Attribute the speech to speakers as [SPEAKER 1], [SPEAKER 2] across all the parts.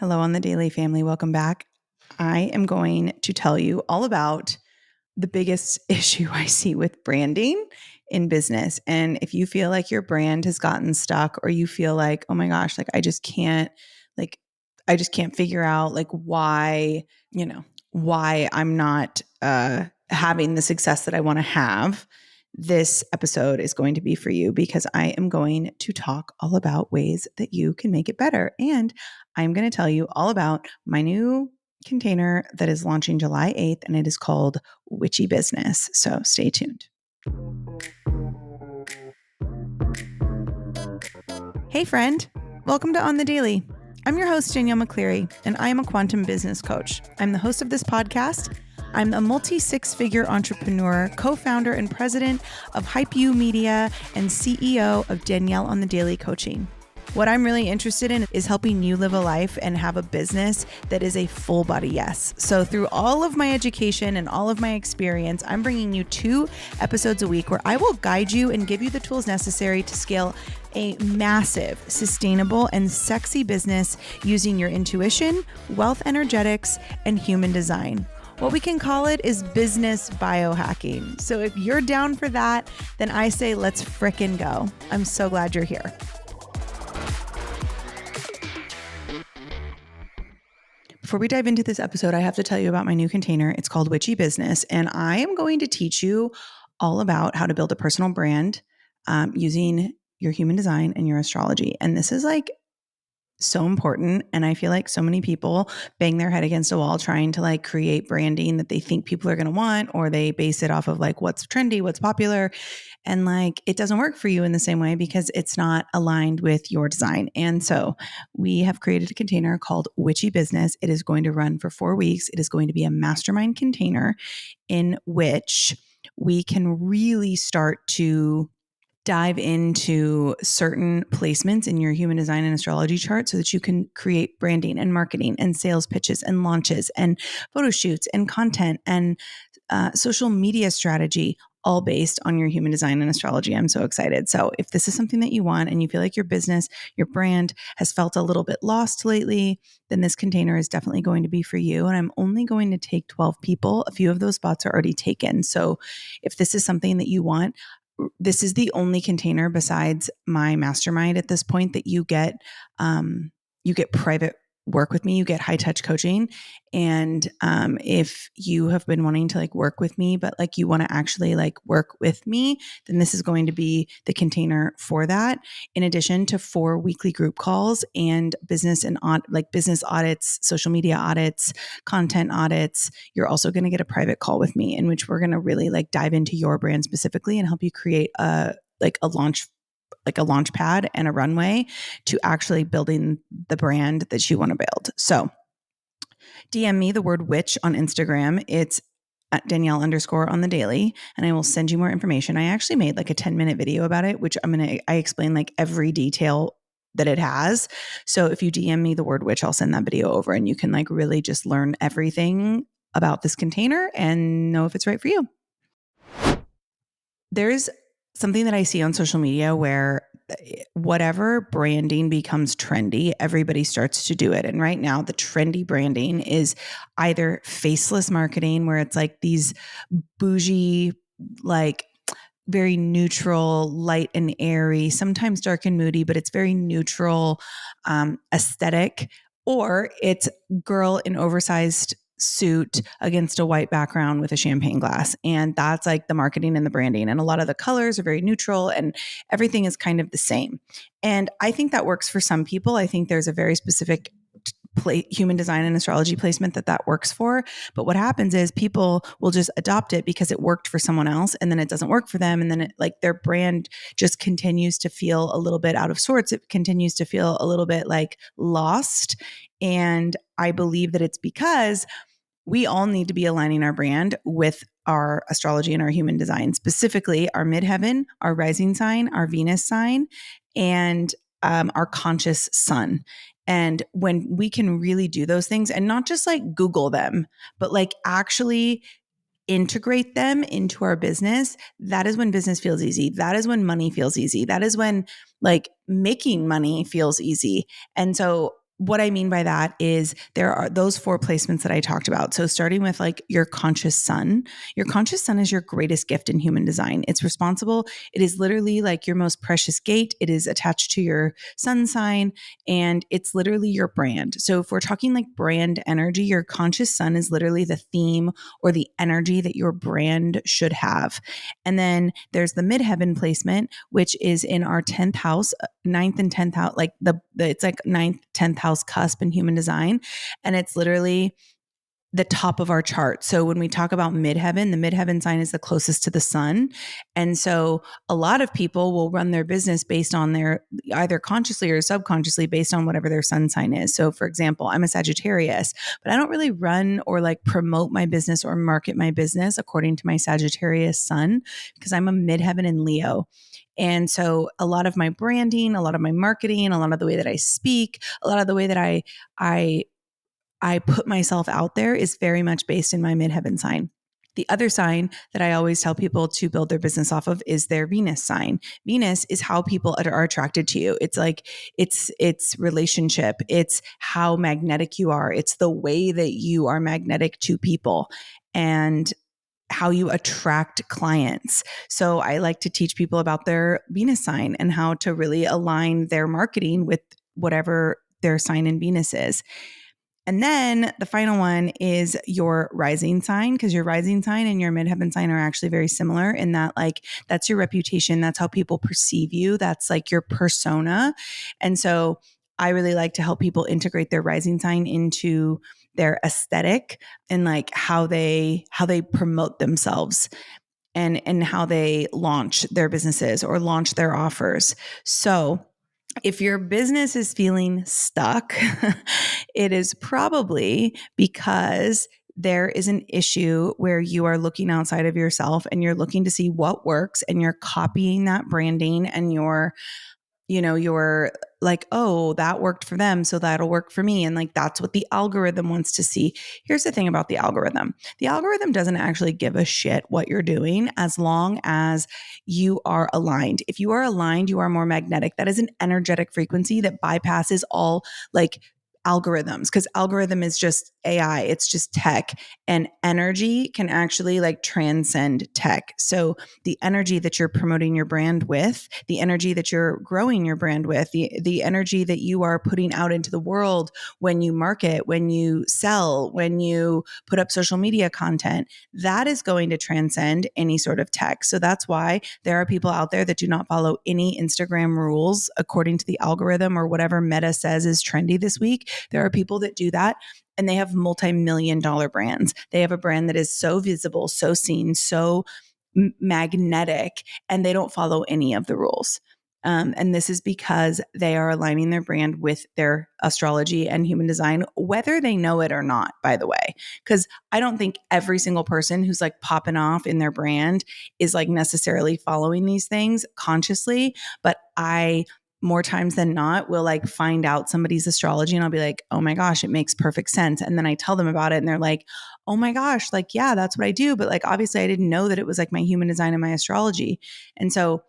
[SPEAKER 1] Hello on the Daily family. Welcome back. I am going to tell you all about the biggest issue I see with branding in business. And if you feel like your brand has gotten stuck or you feel like, oh my gosh, I just can't figure out why I'm not having the success that I want to have, this episode is going to be for you because I am going to talk all about ways that you can make it better. And I'm going to tell you all about my new container that is launching July 8th, and it is called Witchy Business. So stay tuned. Hey friend, welcome to On the Daily. I'm your host, Danielle McCleary, and I am a quantum business coach. I'm the host of this podcast. I'm a multi-six-figure entrepreneur, co-founder and president of Hype You Media, and CEO of Danielle on the Daily Coaching. What I'm really interested in is helping you live a life and have a business that is a full body yes. So through all of my education and all of my experience, I'm bringing you 2 episodes a week where I will guide you and give you the tools necessary to scale a massive, sustainable, and sexy business using your intuition, wealth energetics, and human design. What we can call it is business biohacking. So if you're down for that, then I say let's frickin' go. I'm so glad you're here. Before we dive into this episode, I have to tell you about my new container. It's called Witchy Business, and I am going to teach you all about how to build a personal brand using your human design and your astrology. And this is so important. And I feel like so many people bang their head against a wall trying to create branding that they think people are going to want, or they base it off of what's trendy, what's popular. And it doesn't work for you in the same way because it's not aligned with your design. And so we have created a container called Witchy Business. It is going to run for 4 weeks. It is going to be a mastermind container in which we can really start to dive into certain placements in your human design and astrology chart so that you can create branding and marketing and sales pitches and launches and photo shoots and content and social media strategy, all based on your human design and astrology. I'm so excited. So if this is something that you want and you feel like your business, your brand has felt a little bit lost lately, then this container is definitely going to be for you. And I'm only going to take 12 people. A few of those spots are already taken. So if this is something that you want, this is the only container besides my mastermind at this point that you get private work with me. You get high touch coaching. And if you have been wanting to work with me, but you want to actually work with me, then this is going to be the container for that. In addition to 4 weekly group calls and business audits, social media audits, content audits, you're also going to get a private call with me in which we're going to really dive into your brand specifically and help you create a launch pad and a runway to actually building the brand that you want to build. So DM me the word witch on Instagram. It's at Danielle _ on the daily, and I will send you more information. I actually made a 10-minute video about it, which I explain every detail that it has. So if you DM me the word witch, I'll send that video over and you can really just learn everything about this container and know if it's right for you. There's something that I see on social media where whatever branding becomes trendy, everybody starts to do it. And right now, the trendy branding is either faceless marketing, where it's these bougie, very neutral, light and airy, sometimes dark and moody, but it's very neutral aesthetic, or it's girl in oversized suit against a white background with a champagne glass. And that's the marketing and the branding. And a lot of the colors are very neutral and everything is kind of the same. And I think that works for some people. I think there's a very specific human design and astrology placement that works for. But what happens is people will just adopt it because it worked for someone else, and then it doesn't work for them. And then their brand just continues to feel a little bit out of sorts. It continues to feel a little bit lost. And I believe that it's because we all need to be aligning our brand with our astrology and our human design, specifically our midheaven, our rising sign, our Venus sign, and our conscious sun. And when we can really do those things and not just Google them, but actually integrate them into our business, that is when business feels easy. That is when money feels easy. That is when making money feels easy. And so what I mean by that is there are those 4 placements that I talked about. So starting with like your conscious sun is your greatest gift in human design. It's responsible. It is literally like your most precious gate. It is attached to your sun sign and it's literally your brand. So if we're talking like brand energy, your conscious sun is literally the theme or the energy that your brand should have. And then there's the midheaven placement, which is in our 10th house, ninth and 10th house, like it's like ninth, 10th house cusp in human design. And it's literally the top of our chart. So when we talk about midheaven, the midheaven sign is the closest to the sun. And so a lot of people will run their business based on their either consciously or subconsciously based on whatever their sun sign is. So for example, I'm a Sagittarius, but I don't really run or like promote my business or market my business according to my Sagittarius sun because I'm a midheaven in Leo. And so a lot of my branding, a lot of my marketing, a lot of the way that I speak, a lot of the way that I put myself out there is very much based in my midheaven sign. The other sign that I always tell people to build their business off of is their Venus sign. Venus is how people are attracted to you. It's like it's relationship. It's how magnetic you are. It's the way that you are magnetic to people and how you attract clients. So I like to teach people about their Venus sign and how to really align their marketing with whatever their sign in Venus is. And then the final one is your rising sign, because your rising sign and your midheaven sign are actually very similar in that, like, that's your reputation. That's how people perceive you. That's like your persona. And so I really like to help people integrate their rising sign into their aesthetic and like how they promote themselves and how they launch their businesses or launch their offers. So if your business is feeling stuck, it is probably because there is an issue where you are looking outside of yourself and you're looking to see what works and you're copying that branding and you're like, oh, that worked for them, so that'll work for me. And like, that's what the algorithm wants to see. Here's the thing about the algorithm. The algorithm doesn't actually give a shit what you're doing as long as you are aligned. If you are aligned, you are more magnetic. That is an energetic frequency that bypasses all like algorithms, because algorithm is just AI, it's just tech, and energy can actually like transcend tech. So the energy that you're promoting your brand with, the energy that you're growing your brand with, the energy that you are putting out into the world when you market, when you sell, when you put up social media content, that is going to transcend any sort of tech. So that's why there are people out there that do not follow any Instagram rules according to the algorithm or whatever Meta says is trendy this week. There are people that do that and they have multi-million-dollar brands. They have a brand that is so visible, so seen, so magnetic, and they don't follow any of the rules. And this is because they are aligning their brand with their astrology and human design, whether they know it or not, by the way. Because I don't think every single person who's like popping off in their brand is like necessarily following these things consciously. But I, more times than not, will like find out somebody's astrology and I'll be like, oh my gosh, it makes perfect sense. And then I tell them about it and they're like, oh my gosh, like, yeah, that's what I do. But like, obviously I didn't know that it was like my human design and my astrology. And so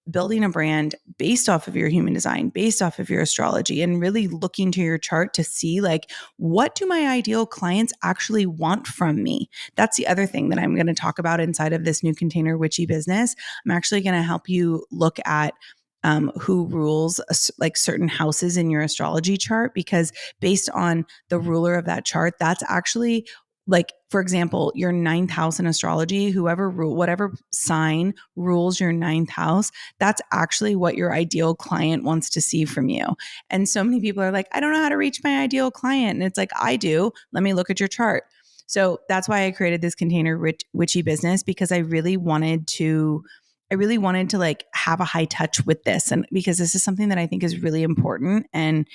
[SPEAKER 1] building a brand based off of your human design, based off of your astrology, and really looking to your chart to see like, what do my ideal clients actually want from me? That's the other thing that I'm going to talk about inside of this new container witchy business. I'm actually going to help you look at who rules like certain houses in your astrology chart, because based on the ruler of that chart, that's actually like, for example, your ninth house in astrology, whatever sign rules your ninth house, that's actually what your ideal client wants to see from you. And so many people are like, I don't know how to reach my ideal client. And it's like, I do. Let me look at your chart. So that's why I created this container witchy business, because I really wanted to like have a high touch with this, and because this is something that I think is really important. And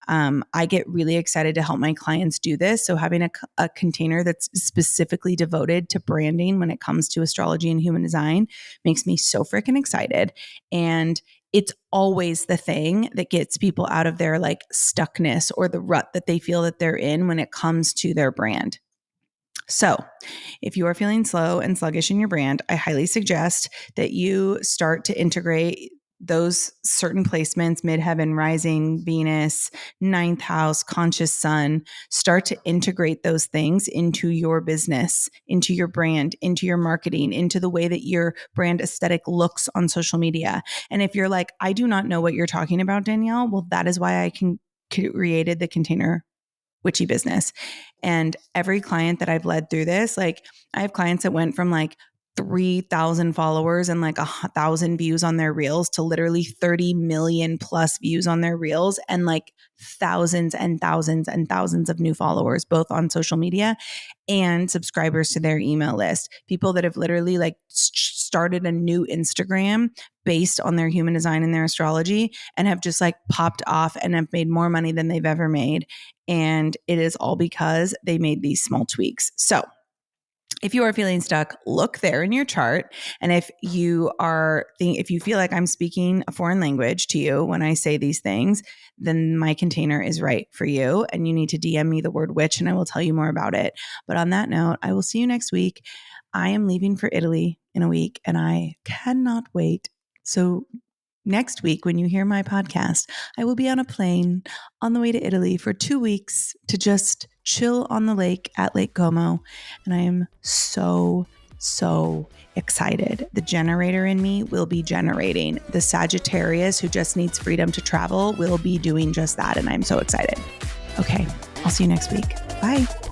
[SPEAKER 1] I get really excited to help my clients do this. So having a container that's specifically devoted to branding when it comes to astrology and human design makes me so freaking excited. And it's always the thing that gets people out of their like stuckness or the rut that they feel that they're in when it comes to their brand. So, if you are feeling slow and sluggish in your brand, I highly suggest that you start to integrate those certain placements, midheaven, rising, Venus, ninth house, conscious sun, start to integrate those things into your business, into your brand, into your marketing, into the way that your brand aesthetic looks on social media. And if you're like, I do not know what you're talking about, Danielle, well, that is why I created the container Witchy Business. And every client that I've led through this, like I have clients that went from like 3,000 followers and like 1,000 views on their reels to literally 30 million plus views on their reels and like thousands and thousands and thousands of new followers, both on social media and subscribers to their email list. People that have literally like started a new Instagram based on their human design and their astrology and have just like popped off and have made more money than they've ever made. And it is all because they made these small tweaks. So if you are feeling stuck, look there in your chart. And if you feel like I'm speaking a foreign language to you when I say these things, then my container is right for you. And you need to DM me the word witch and I will tell you more about it. But on that note, I will see you next week. I am leaving for Italy in a week and I cannot wait. So next week, when you hear my podcast, I will be on a plane on the way to Italy for 2 weeks to just chill on the lake at Lake Como. And I am so excited. The generator in me will be generating. The Sagittarius who just needs freedom to travel will be doing just that. And I'm so excited. Okay, I'll see you next week. Bye.